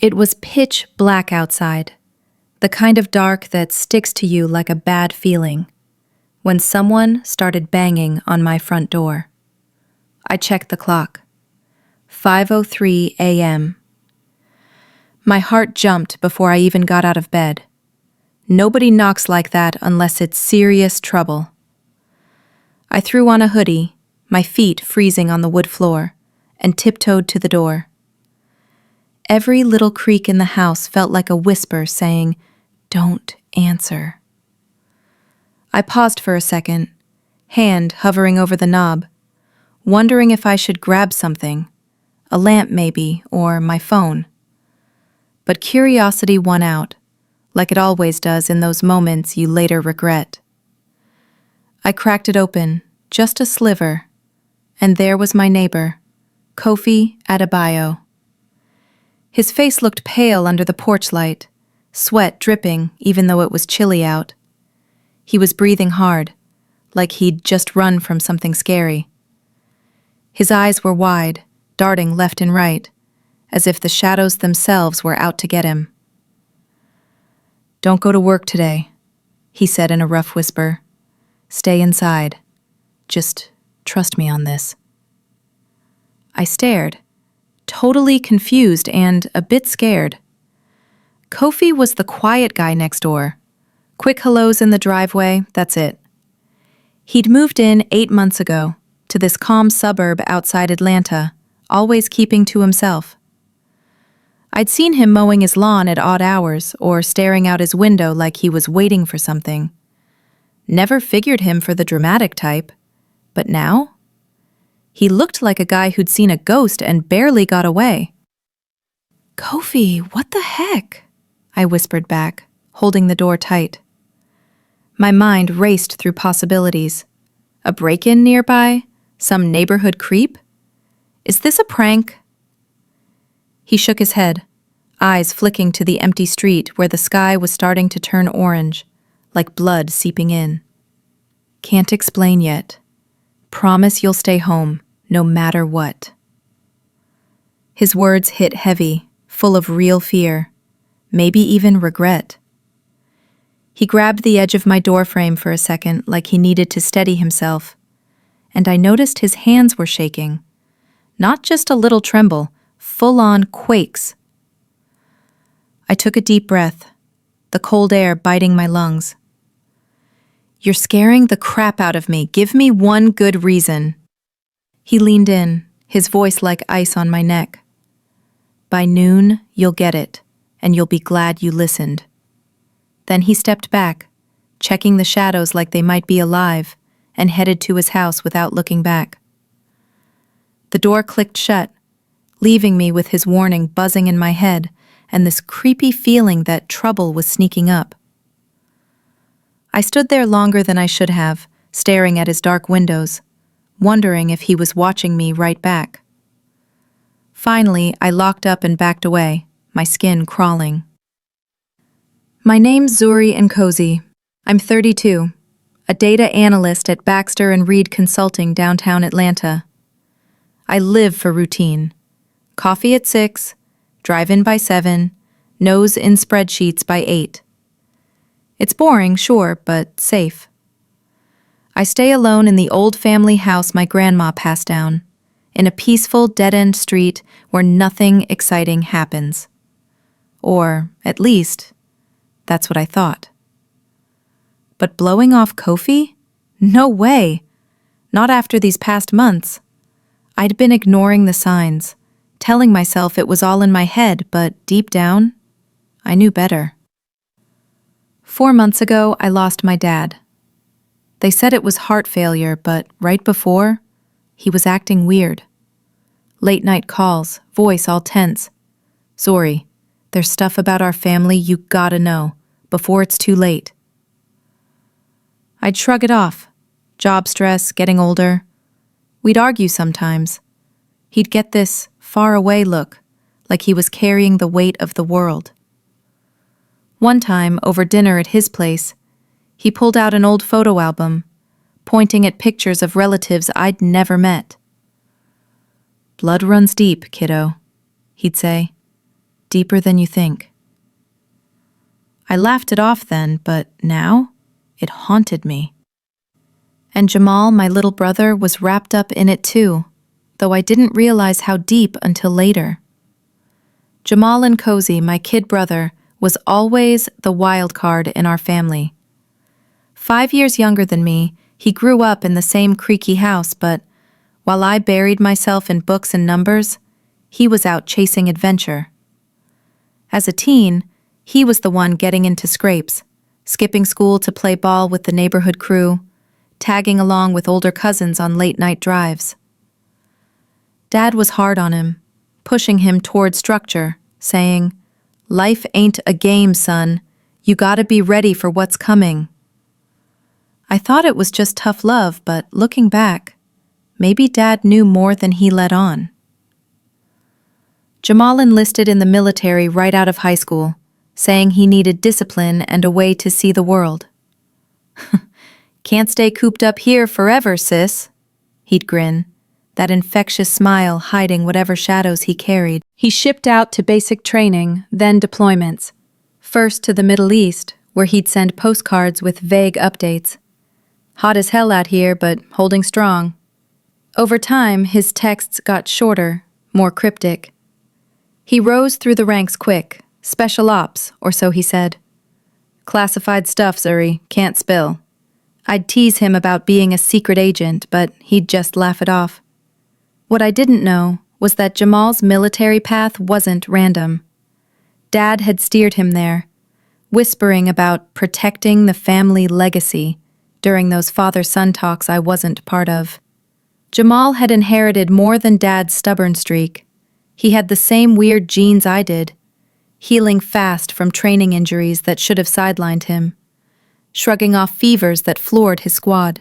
It was pitch black outside, the kind of dark that sticks to you like a bad feeling, when someone started banging on my front door. I checked the clock. 5:03 a.m. My heart jumped before I even got out of bed. Nobody knocks like that unless it's serious trouble. I threw on a hoodie, my feet freezing on the wood floor, and tiptoed to the door. Every little creak in the house felt like a whisper saying, "Don't answer." I paused for a second, hand hovering over the knob, wondering if I should grab something, a lamp maybe, or my phone. But curiosity won out, like it always does in those moments you later regret. I cracked it open, just a sliver, and there was my neighbor, Kofi Adebayo. His face looked pale under the porch light, sweat dripping even though it was chilly out. He was breathing hard, like he'd just run from something scary. His eyes were wide, darting left and right, as if the shadows themselves were out to get him. "Don't go to work today," he said in a rough whisper. "Stay inside. Just trust me on this." I stared, totally confused and a bit scared. Kofi was the quiet guy next door. Quick hellos in the driveway, that's it. He'd moved in 8 months ago to this calm suburb outside Atlanta, always keeping to himself. I'd seen him mowing his lawn at odd hours or staring out his window like he was waiting for something. Never figured him for the dramatic type, but now? He looked like a guy who'd seen a ghost and barely got away. "Kofi, what the heck?" I whispered back, holding the door tight. My mind raced through possibilities. A break-in nearby? Some neighborhood creep? Is this a prank? He shook his head, eyes flicking to the empty street where the sky was starting to turn orange, like blood seeping in. "Can't explain yet. Promise you'll stay home, no matter what." His words hit heavy, full of real fear, maybe even regret. He grabbed the edge of my doorframe for a second like he needed to steady himself, and I noticed his hands were shaking. Not just a little tremble, full-on quakes. I took a deep breath, the cold air biting my lungs. "You're scaring the crap out of me. Give me one good reason." He leaned in, his voice like ice on my neck. "By noon, you'll get it, and you'll be glad you listened." Then he stepped back, checking the shadows like they might be alive, and headed to his house without looking back. The door clicked shut, leaving me with his warning buzzing in my head and this creepy feeling that trouble was sneaking up. I stood there longer than I should have, staring at his dark windows, wondering if he was watching me right back. Finally, I locked up and backed away, my skin crawling. My name's Zuri Nkosi. I'm 32, a data analyst at Baxter & Reed Consulting downtown Atlanta. I live for routine. Coffee at 6, drive in by 7, nose in spreadsheets by 8. It's boring, sure, but safe. I stay alone in the old family house my grandma passed down, in a peaceful dead-end street where nothing exciting happens. Or, at least, that's what I thought. But blowing off Kofi? No way! Not after these past months. I'd been ignoring the signs, telling myself it was all in my head, but deep down, I knew better. 4 months ago, I lost my dad. They said it was heart failure, but right before, he was acting weird. Late-night calls, voice all tense. "Zori, there's stuff about our family you gotta know, before it's too late." I'd shrug it off. Job stress, getting older. We'd argue sometimes. He'd get this far-away look, like he was carrying the weight of the world. One time, over dinner at his place, he pulled out an old photo album, pointing at pictures of relatives I'd never met. "Blood runs deep, kiddo," he'd say. deeper than you think. I laughed it off then, but now it haunted me. And Jamal, my little brother, was wrapped up in it too, though I didn't realize how deep until later. Jamal and Cozy, my kid brother, was always the wild card in our family. 5 years younger than me, he grew up in the same creaky house, but while I buried myself in books and numbers, he was out chasing adventure. As a teen, he was the one getting into scrapes, skipping school to play ball with the neighborhood crew, tagging along with older cousins on late-night drives. Dad was hard on him, pushing him toward structure, saying, "Life ain't a game, son. You gotta be ready for what's coming." I thought it was just tough love, but looking back, maybe Dad knew more than he let on. Jamal enlisted in the military right out of high school, saying he needed discipline and a way to see the world. "Can't stay cooped up here forever, sis," he'd grin, that infectious smile hiding whatever shadows he carried. He shipped out to basic training, then deployments. First to the Middle East, where he'd send postcards with vague updates. "Hot as hell out here, but holding strong." Over time, his texts got shorter, more cryptic. He rose through the ranks quick, special ops, or so he said. "Classified stuff, Zuri, can't spill." I'd tease him about being a secret agent, but he'd just laugh it off. What I didn't know was that Jamal's military path wasn't random. Dad had steered him there, whispering about protecting the family legacy during those father-son talks I wasn't part of. Jamal had inherited more than Dad's stubborn streak. He had the same weird genes I did, healing fast from training injuries that should have sidelined him, shrugging off fevers that floored his squad.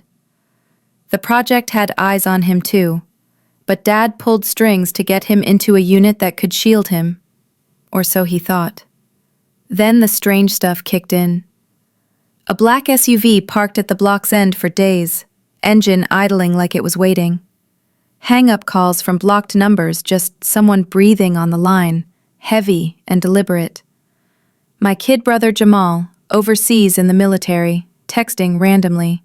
The project had eyes on him too, but Dad pulled strings to get him into a unit that could shield him, or so he thought. Then the strange stuff kicked in. A black SUV parked at the block's end for days, engine idling like it was waiting. Hang-up calls from blocked numbers, just someone breathing on the line, heavy and deliberate. My kid brother Jamal, overseas in the military, texting randomly.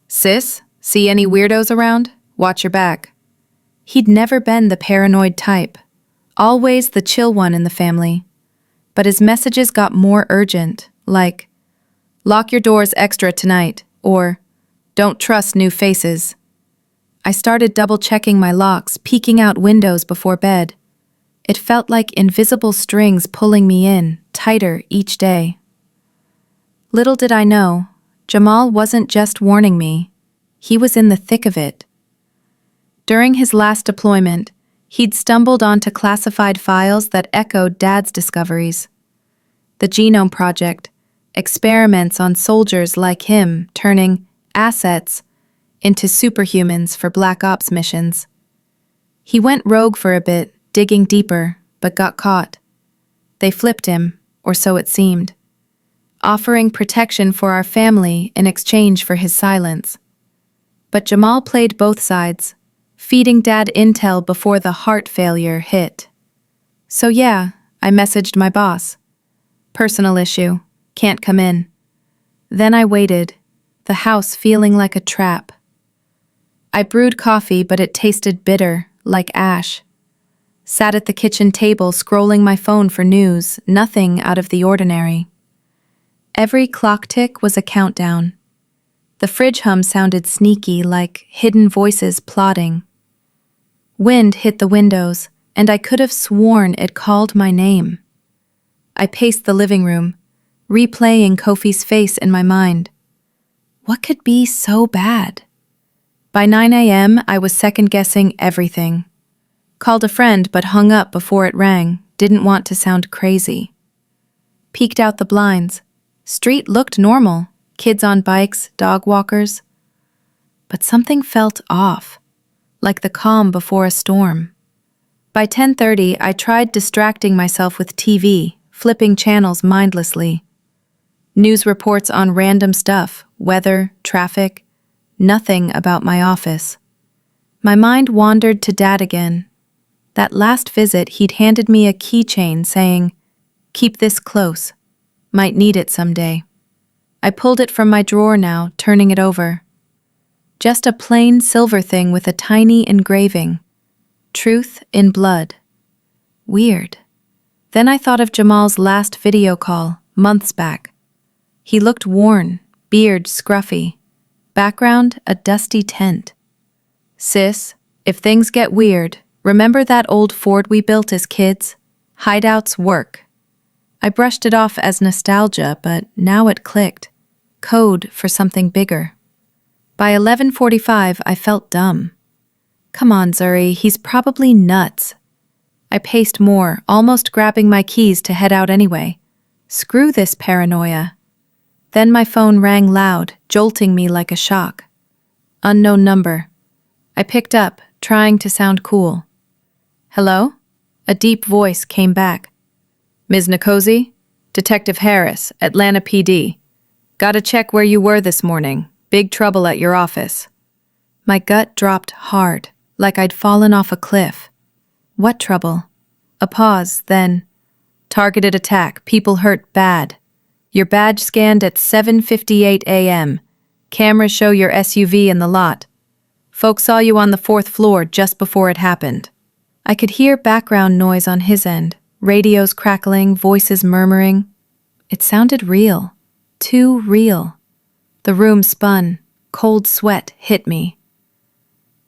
"Sis, see any weirdos around? Watch your back." He'd never been the paranoid type, always the chill one in the family. But his messages got more urgent, like, "Lock your doors extra tonight," or "Don't trust new faces." I started double-checking my locks, peeking out windows before bed. It felt like invisible strings pulling me in, tighter each day. Little did I know, Jamal wasn't just warning me, he was in the thick of it. During his last deployment, he'd stumbled onto classified files that echoed Dad's discoveries. The Genome Project, experiments on soldiers like him turning assets into superhumans for Black Ops missions. He went rogue for a bit, digging deeper, but got caught. They flipped him, or so it seemed, offering protection for our family in exchange for his silence. But Jamal played both sides, feeding Dad intel before the heart failure hit. So yeah, I messaged my boss. "Personal issue, can't come in." Then I waited, the house feeling like a trap. I brewed coffee, but it tasted bitter, like ash. Sat at the kitchen table scrolling my phone for news, nothing out of the ordinary. Every clock tick was a countdown. The fridge hum sounded sneaky, like hidden voices plotting. Wind hit the windows, and I could have sworn it called my name. I paced the living room, replaying Kofi's face in my mind. What could be so bad? By 9 a.m., I was second-guessing everything. Called a friend but hung up before it rang, didn't want to sound crazy. Peeked out the blinds. Street looked normal, kids on bikes, dog walkers. But something felt off, like the calm before a storm. By 10:30, I tried distracting myself with TV, flipping channels mindlessly. News reports on random stuff, weather, traffic, nothing about my office. My mind wandered to Dad again. That last visit, he'd handed me a keychain saying, "Keep this close. Might need it someday." I pulled it from my drawer now, turning it over. Just a plain silver thing with a tiny engraving. Truth in blood. Weird. Then I thought of Jamal's last video call, months back. He looked worn, beard scruffy. Background, a dusty tent. "Sis, if things get weird, remember that old fort we built as kids? Hideouts work." I brushed it off as nostalgia, but now it clicked. Code for something bigger. By 11:45, I felt dumb. Come on, Zuri, he's probably nuts. I paced more, almost grabbing my keys to head out anyway. Screw this paranoia. Then my phone rang loud, jolting me like a shock. Unknown number. I picked up, trying to sound cool. "Hello?" A deep voice came back. "Ms. Nkosi? Detective Harris, Atlanta PD. Gotta check where you were this morning. Big trouble at your office." My gut dropped hard, like I'd fallen off a cliff. What trouble? A pause, then, "Targeted attack, people hurt bad. Your badge scanned at 7:58 a.m. Cameras show your SUV in the lot. Folks saw you on the 4th floor just before it happened." I could hear background noise on his end, radios crackling, voices murmuring. It sounded real. Too real. The room spun. Cold sweat hit me.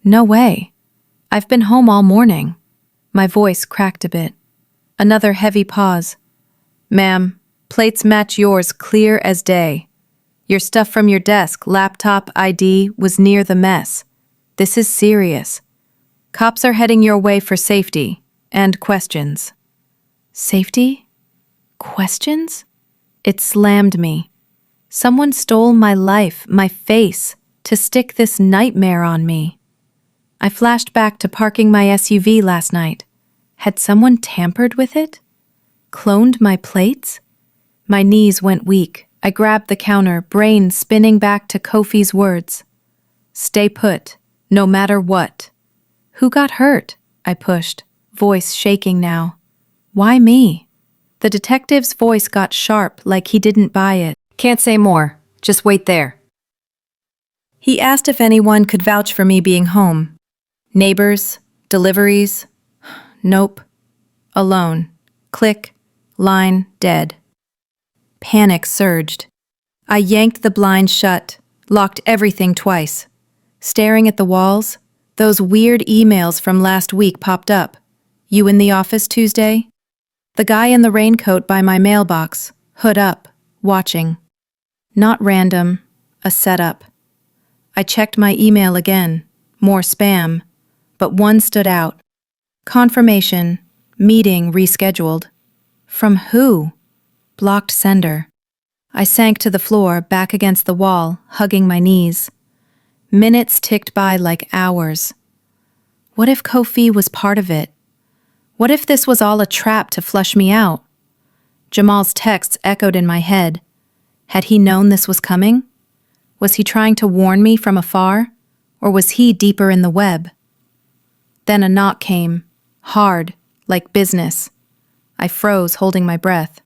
No way. I've been home all morning. My voice cracked a bit. Another heavy pause. "Ma'am, plates match yours clear as day. Your stuff from your desk, laptop, ID, was near the mess. This is serious. Cops are heading your way for safety and questions." Safety? Questions? It slammed me. Someone stole my life, my face, to stick this nightmare on me. I flashed back to parking my SUV last night. Had someone tampered with it? Cloned my plates? My knees went weak. I grabbed the counter, brain spinning back to Kofi's words. "Stay put, no matter what." "Who got hurt?" I pushed, voice shaking now. "Why me?" The detective's voice got sharp, like he didn't buy it. "Can't say more. Just wait there." He asked if anyone could vouch for me being home. Neighbors? Deliveries? Nope. Alone. Click. Line dead. Panic surged. I yanked the blinds shut, locked everything twice. Staring at the walls, those weird emails from last week popped up. "You in the office Tuesday?" The guy in the raincoat by my mailbox, hood up, watching. Not random, a setup. I checked my email again, more spam, but one stood out. Confirmation, meeting rescheduled. From who? Blocked sender. I sank to the floor, back against the wall, hugging my knees. Minutes ticked by like hours. What if Kofi was part of it? What if this was all a trap to flush me out? Jamal's texts echoed in my head. Had he known this was coming? Was he trying to warn me from afar? Or was he deeper in the web? Then a knock came, hard, like business. I froze, holding my breath.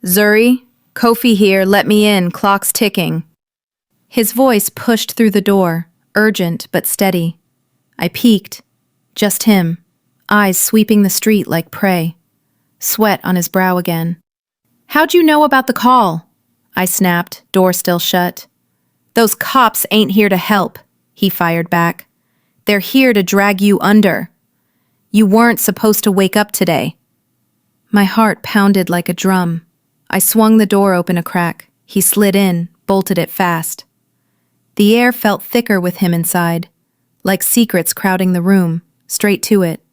"Zuri, Kofi here, let me in, clock's ticking." His voice pushed through the door, urgent but steady. I peeked. Just him, eyes sweeping the street like prey. Sweat on his brow again. "How'd you know about the call?" I snapped, door still shut. "Those cops ain't here to help," he fired back. "They're here to drag you under. You weren't supposed to wake up today." My heart pounded like a drum. I swung the door open a crack. He slid in, bolted it fast. The air felt thicker with him inside, like secrets crowding the room, straight to it.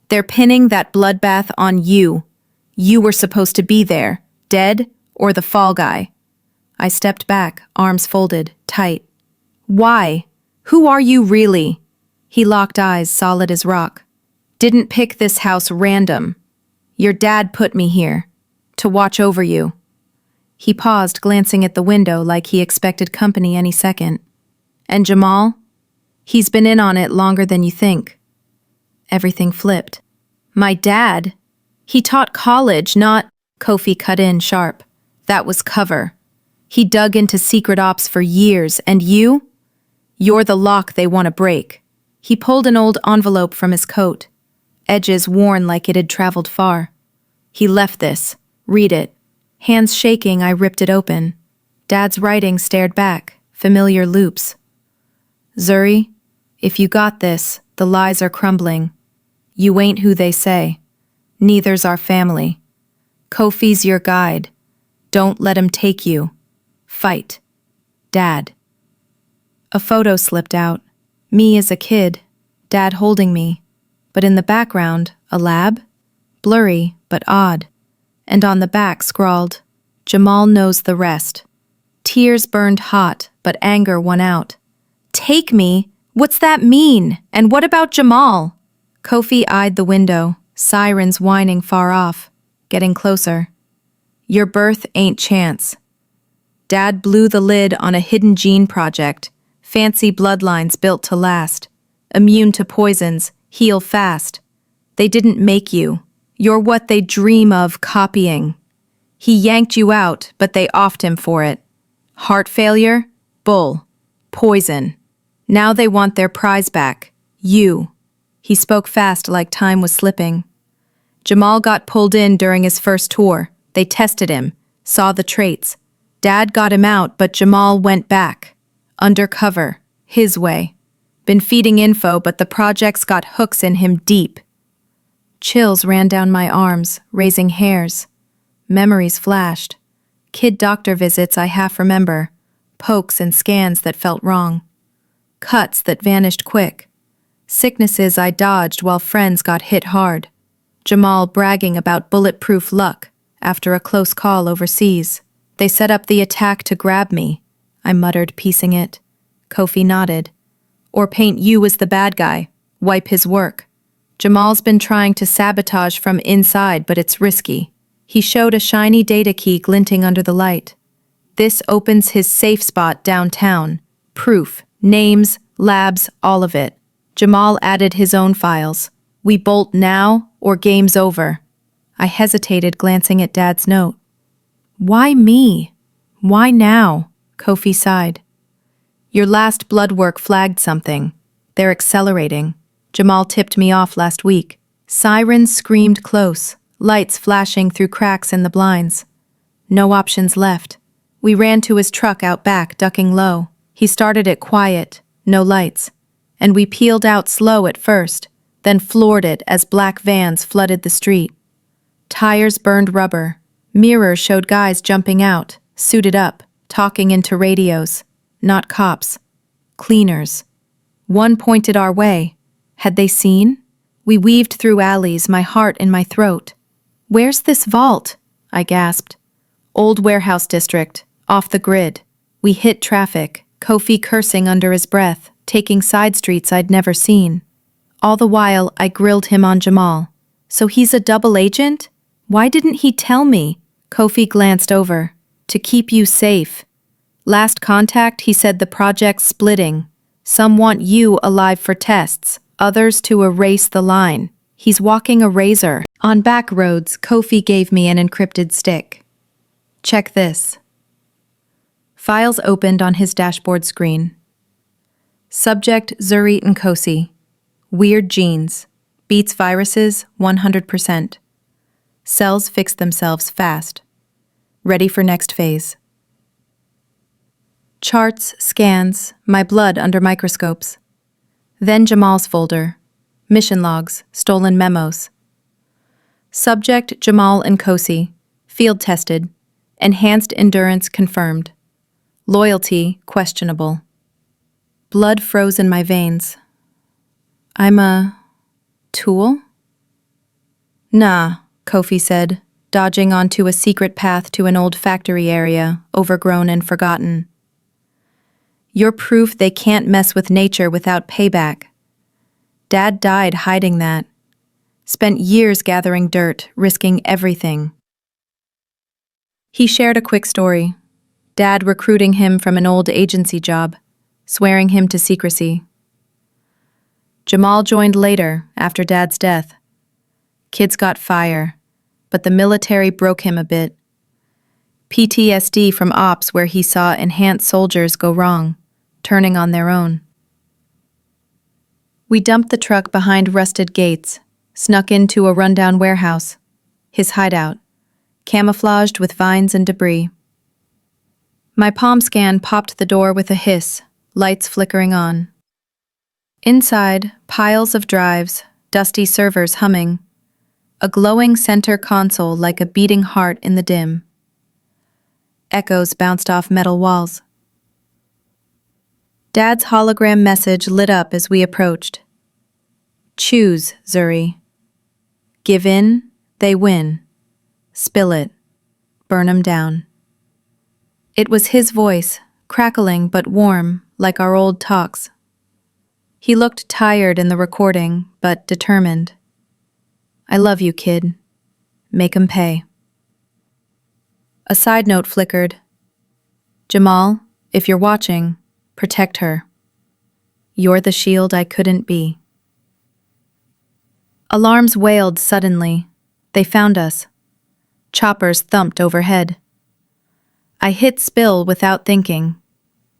"They're pinning that bloodbath on you. You were supposed to be there, dead or the fall guy." I stepped back, arms folded, tight. "Why? Who are you really?" He locked eyes, solid as rock. "Didn't pick this house random. Your dad put me here, to watch over you." He paused, glancing at the window like he expected company any second. "And Jamal? He's been in on it longer than you think." Everything flipped. My dad? He taught college, not— Kofi cut in sharp. That was cover. He dug into secret ops for years, and you? You're the lock they want to break. He pulled an old envelope from his coat, edges worn like it had traveled far. He left this. Read it. Hands shaking, I ripped it open. Dad's writing stared back, familiar loops. Zuri, if you got this, the lies are crumbling. You ain't who they say. Neither's our family. Kofi's your guide. Don't let him take you. Fight. Dad. A photo slipped out. Me as a kid, Dad holding me. But in the background, a lab? Blurry, but odd. And on the back scrawled, Jamal knows the rest. Tears burned hot, but anger won out. Take me? What's that mean? And what about Jamal? Kofi eyed the window, sirens whining far off, getting closer. Your birth ain't chance. Dad blew the lid on a hidden gene project, fancy bloodlines built to last, immune to poisons, heal fast. They didn't make you. You're what they dream of copying. He yanked you out, but they offed him for it. Heart failure? Bull. Poison. Now they want their prize back. You. He spoke fast like time was slipping. Jamal got pulled in during his first tour. They tested him, saw the traits. Dad got him out, but Jamal went back. Undercover. His way. Been feeding info, but the project's got hooks in him deep. Chills ran down my arms, raising hairs. Memories flashed. Kid doctor visits I half remember. Pokes and scans that felt wrong. Cuts that vanished quick. Sicknesses I dodged while friends got hit hard. Jamal bragging about bulletproof luck after a close call overseas. They set up the attack to grab me. I muttered, piecing it. Kofi nodded. Or paint you as the bad guy. Wipe his work. Jamal's been trying to sabotage from inside, but it's risky. He showed a shiny data key glinting under the light. This opens his safe spot downtown. Proof, names, labs, all of it. Jamal added his own files. We bolt now, or game's over. I hesitated, glancing at Dad's note. Why me? Why now? Kofi sighed. Your last blood work flagged something. They're accelerating. Jamal tipped me off last week. Sirens screamed close, lights flashing through cracks in the blinds. No options left. We ran to his truck out back, ducking low. He started it quiet, no lights. And we peeled out slow at first, then floored it as black vans flooded the street. Tires burned rubber. Mirrors showed guys jumping out, suited up, talking into radios. Not cops. Cleaners. One pointed our way. Had they seen? We weaved through alleys, my heart in my throat. Where's this vault? I gasped. Old warehouse district, off the grid. We hit traffic, Kofi cursing under his breath, taking side streets I'd never seen. All the while, I grilled him on Jamal. So he's a double agent? Why didn't he tell me? Kofi glanced over. To keep you safe. Last contact, he said the project's splitting. Some want you alive for tests, others to erase the line. He's walking a razor. On back roads, Kofi gave me an encrypted stick. Check this. Files opened on his dashboard screen. Subject Zuri Nkosi. Weird genes. Beats viruses 100%. Cells fix themselves fast. Ready for next phase. Charts, scans, my blood under microscopes. Then Jamal's folder. Mission logs, stolen memos. Subject Jamal Nkosi. Field tested. Enhanced endurance confirmed. Loyalty questionable. Blood froze in my veins. I'm a tool? Nah, Kofi said, dodging onto a secret path to an old factory area, overgrown and forgotten. You're proof they can't mess with nature without payback. Dad died hiding that. Spent years gathering dirt, risking everything. He shared a quick story. Dad recruiting him from an old agency job, swearing him to secrecy. Jamal joined later, after Dad's death. Kids got fire, but the military broke him a bit. PTSD from ops where he saw enhanced soldiers go wrong, turning on their own. We dumped the truck behind rusted gates, snuck into a rundown warehouse, his hideout, camouflaged with vines and debris. My palm scan popped the door with a hiss, lights flickering on. Inside, piles of drives, dusty servers humming, a glowing center console like a beating heart in the dim. Echoes bounced off metal walls. Dad's hologram message lit up as we approached. Choose, Zuri. Give in, they win. Spill it. Burn 'em down. It was his voice, crackling but warm, like our old talks. He looked tired in the recording, but determined. I love you, kid. Make 'em pay. A side note flickered. Jamal, if you're watching, protect her. You're the shield I couldn't be. Alarms wailed suddenly. They found us. Choppers thumped overhead. I hit spill without thinking.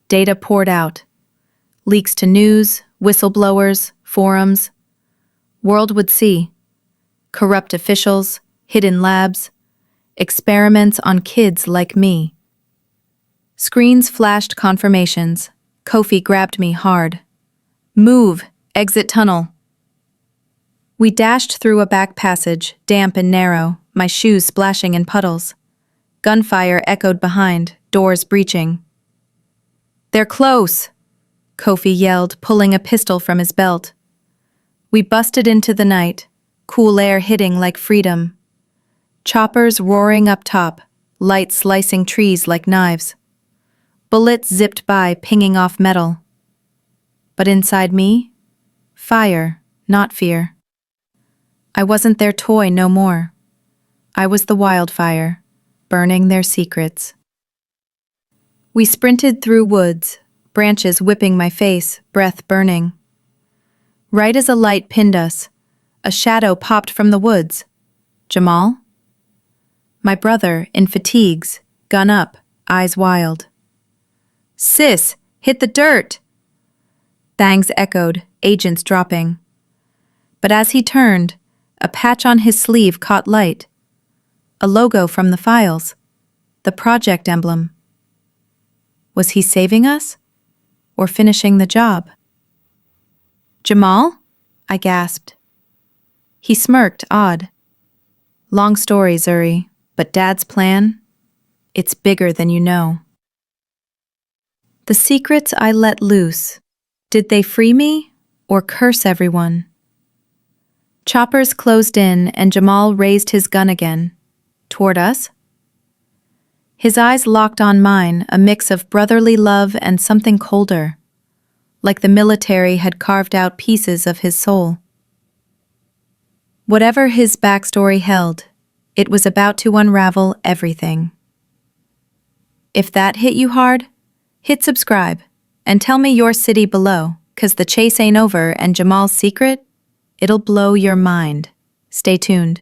Data poured out. Leaks to news, whistleblowers, forums. World would see. Corrupt officials, hidden labs, experiments on kids like me. Screens flashed confirmations. Kofi grabbed me hard. Move, exit tunnel. We dashed through a back passage, damp and narrow, my shoes splashing in puddles. Gunfire echoed behind, doors breaching. They're close, Kofi yelled, pulling a pistol from his belt. We busted into the night, cool air hitting like freedom. Choppers roaring up top, light slicing trees like knives. Bullets zipped by, pinging off metal. But inside me, fire, not fear. I wasn't their toy no more. I was the wildfire, burning their secrets. We sprinted through woods, branches whipping my face, breath burning. Right as a light pinned us, a shadow popped from the woods. Jamal? My brother, in fatigues, gun up, eyes wild. Sis, hit the dirt! Thangs echoed, agents dropping. But as he turned, a patch on his sleeve caught light. A logo from the files, the project emblem. Was he saving us? Or finishing the job? Jamal? I gasped. He smirked, odd. Long story, Zuri, but Dad's plan? It's bigger than you know. The secrets I let loose, did they free me or curse everyone? Choppers closed in and Jamal raised his gun again. Toward us? His eyes locked on mine, a mix of brotherly love and something colder, like the military had carved out pieces of his soul. Whatever his backstory held, it was about to unravel everything. If that hit you hard, hit subscribe and tell me your city below, 'cause the chase ain't over and Jamal's secret, it'll blow your mind. Stay tuned.